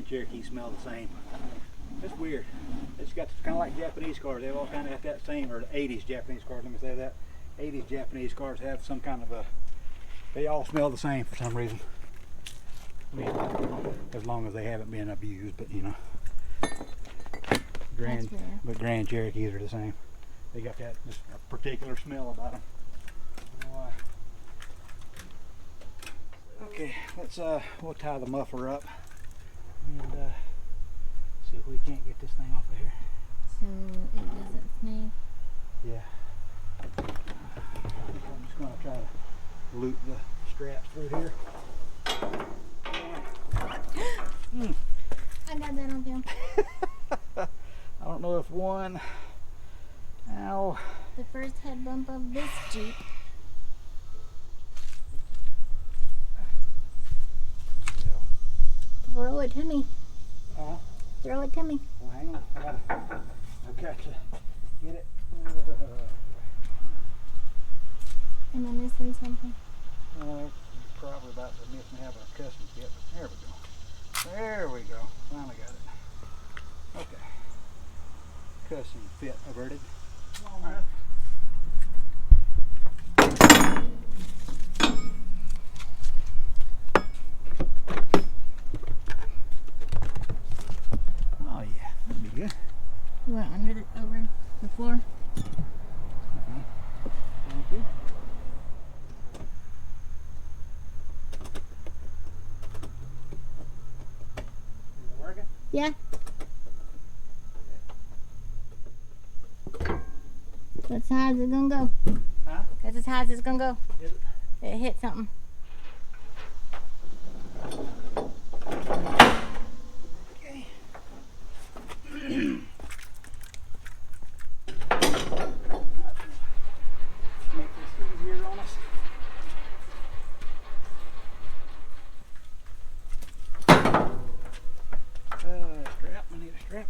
Grand Cherokee smell the same. That's weird. It's got kind of like Japanese cars. They've all kind of got that same, or the 80s Japanese cars. Let me say that. 80s Japanese cars have some kind of a. They all smell the same for some reason. I mean, as long as they haven't been abused, but you know. But Grand Cherokees are the same. They got that just a particular smell about them. Okay, let's we'll tie the muffler up and see if we can't get this thing off of here. So it doesn't snake? Yeah. I'm just going to try to loop the straps through here. I got that on film. I don't know if one. Ow. The first head bump of this Jeep. Throw it to me. Throw it to me. Well, hang on. I've got to get it. Am I missing something? You're probably about to miss me having a custom fit, but there we go. There we go. Finally got it. Okay. Custom fit averted. All right. Oh yeah, that'd be good. You want under the over the floor? Thank you. Is it working? Yeah. That's how it's gonna go. Huh? That's as high as it's gonna go. Is it? It hit something. Okay. Make this easier on us. Strap. I need a strap.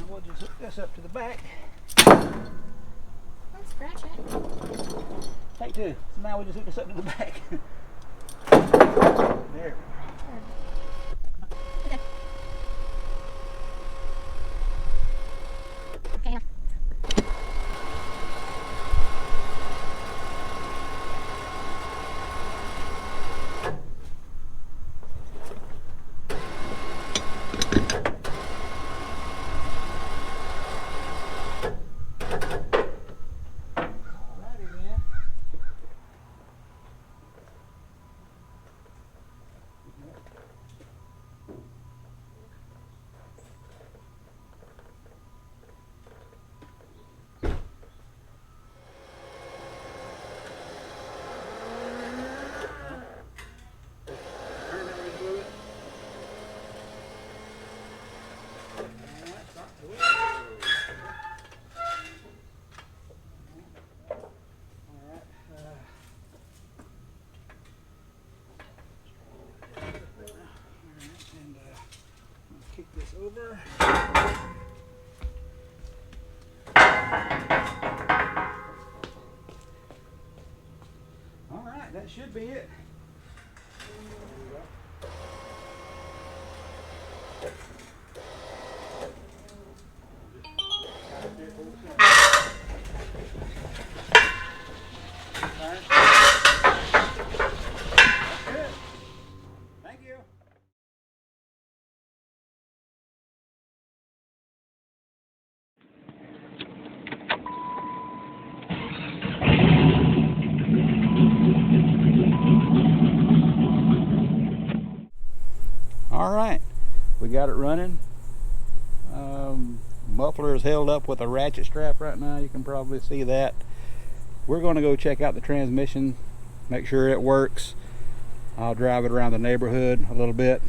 We'll just hook this up to the back. Don't scratch it. Take two. So now we just hook this up to the back. There. Okay. Okay. Kick this over. All right, that should be it. All right, we got it running. Muffler is held up with a ratchet strap right now. You can probably see that. we're going to go check out the transmission, make sure it works. I'll drive it around the neighborhood a little bit,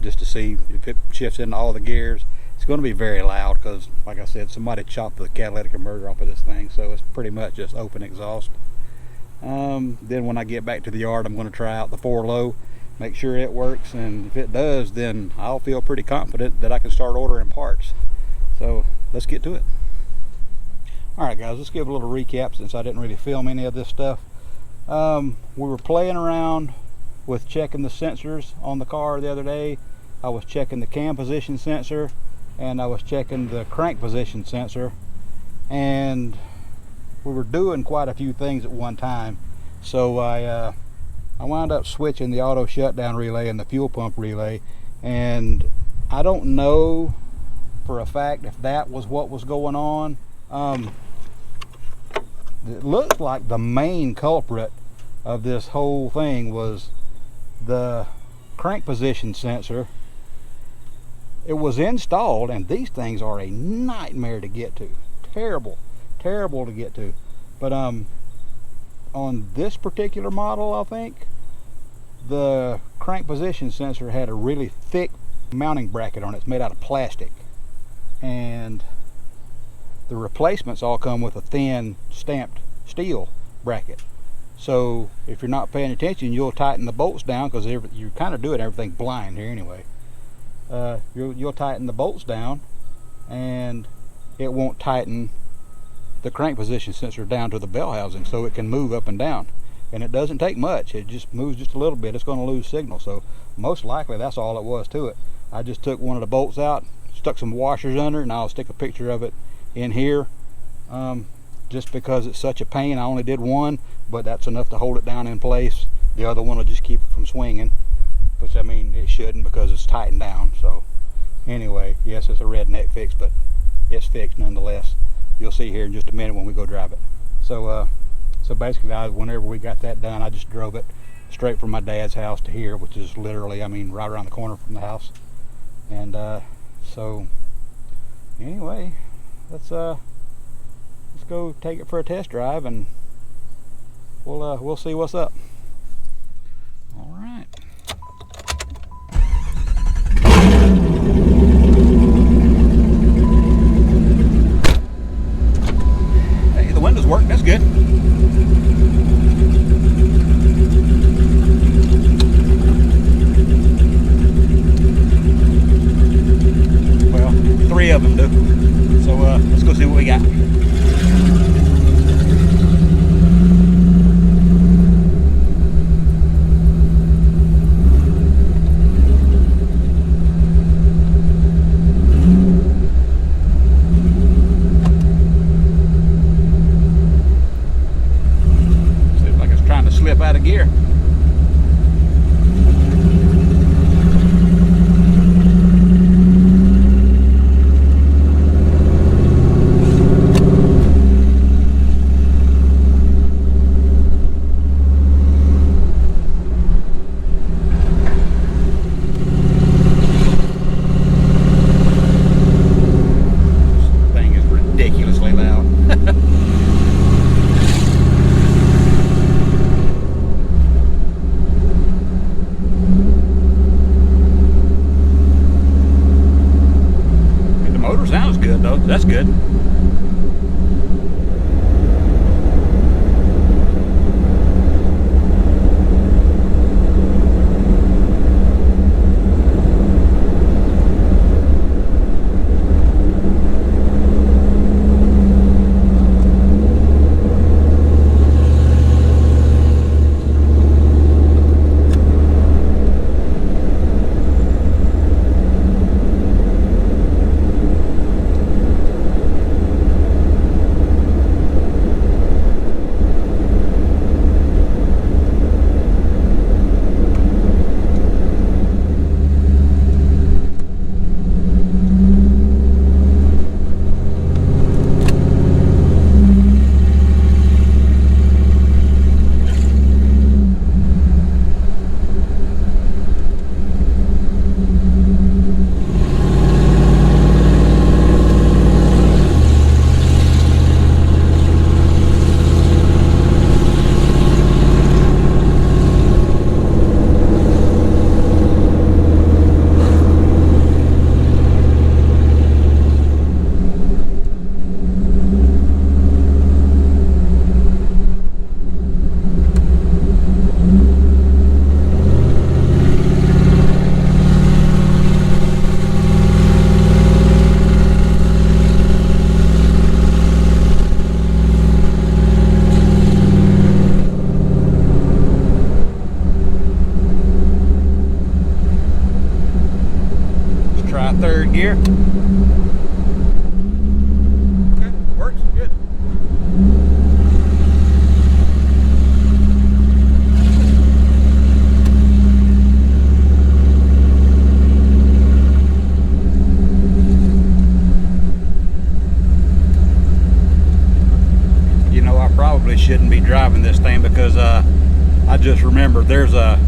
just to see if it shifts into all the gears. It's going to be very loud because, like I said, somebody chopped the catalytic converter off of this thing, so it's pretty much just open exhaust. Then when I get back to the yard, I'm going to try out the 4-low, make sure it works, and if it does, then I'll feel pretty confident that I can start ordering parts. So let's get to it. Alright guys, let's give a little recap since I didn't really film any of this stuff. We were playing around with checking the sensors on the car the other day. I was checking the cam position sensor and I was checking the crank position sensor, and we were doing quite a few things at one time. So I wound up switching the auto shutdown relay and the fuel pump relay, and I don't know for a fact if that was what was going on. It looks like the main culprit of this whole thing was the crank position sensor. It was installed, and these things are a nightmare to get to. Terrible to get to. But on this particular model, I think the crank position sensor had a really thick mounting bracket on it. It's made out of plastic, and the replacements all come with a thin stamped steel bracket. So if you're not paying attention, you'll tighten the bolts down, because you're kind of doing everything blind here anyway. You'll tighten the bolts down, and it won't tighten the crank position sensor down to the bell housing so it can move up and down. And it doesn't take much. It just moves just a little bit. It's going to lose signal. So most likely that's all it was to it. I just took one of the bolts out, stuck some washers under it, and I'll stick a picture of it in here. Just because it's such a pain, I only did one, but that's enough to hold it down in place. The other one will just keep it from swinging, which, I mean, it shouldn't because it's tightened down. So anyway, yes, it's a redneck fix, but it's fixed nonetheless. You'll see here in just a minute when we go drive it. So basically, whenever we got that done, I just drove it straight from my dad's house to here, which is literally, I mean, right around the corner from the house. And so anyway, let's go take it for a test drive, and we'll see what's up. All right. Hey, the windows work. That's good. Well, 3 of them do. So let's go see what we got. Slip out of gear. This thing is ridiculously loud. probably shouldn't be driving this thing because I just remembered there's a,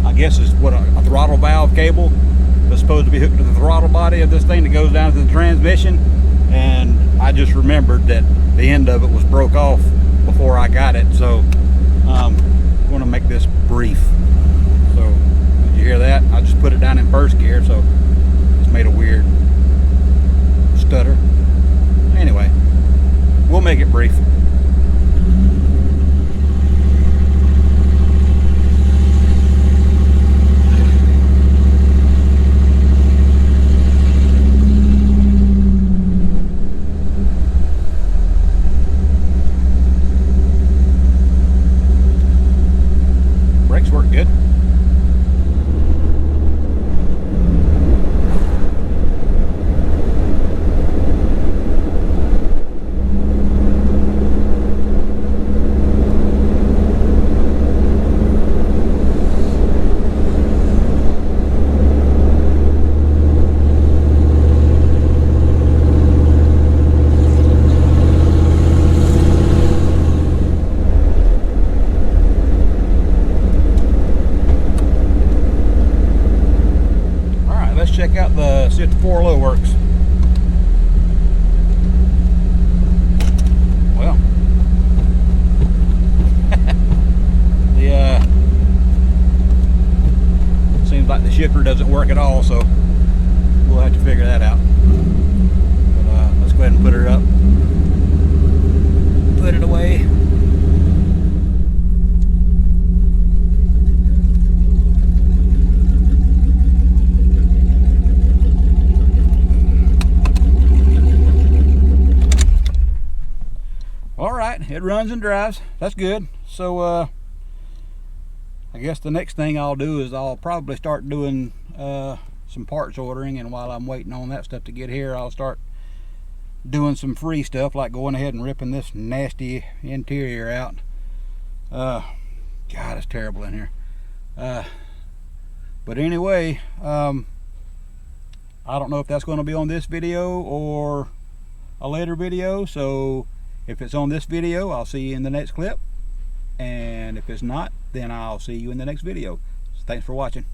I guess it's what, a throttle valve cable that's supposed to be hooked to the throttle body of this thing that goes down to the transmission, and I just remembered that the end of it was broke off before I got it, so I'm going to make this brief. So did you hear that? I just put it down in first gear, so it's made a weird stutter. Anyway, we'll make it brief. Brakes work good. Check out the, see if the 4-low works. Well, the seems like the shifter doesn't work at all, so we'll have to figure that out. But let's go ahead and put her up, put it away. Alright, it runs and drives. That's good. So I guess the next thing I'll do is I'll probably start doing some parts ordering, and while I'm waiting on that stuff to get here, I'll start doing some free stuff like going ahead and ripping this nasty interior out. God, it's terrible in here. But anyway, I don't know if that's going to be on this video or a later video, so if it's on this video, I'll see you in the next clip, and if it's not, then I'll see you in the next video. So thanks for watching.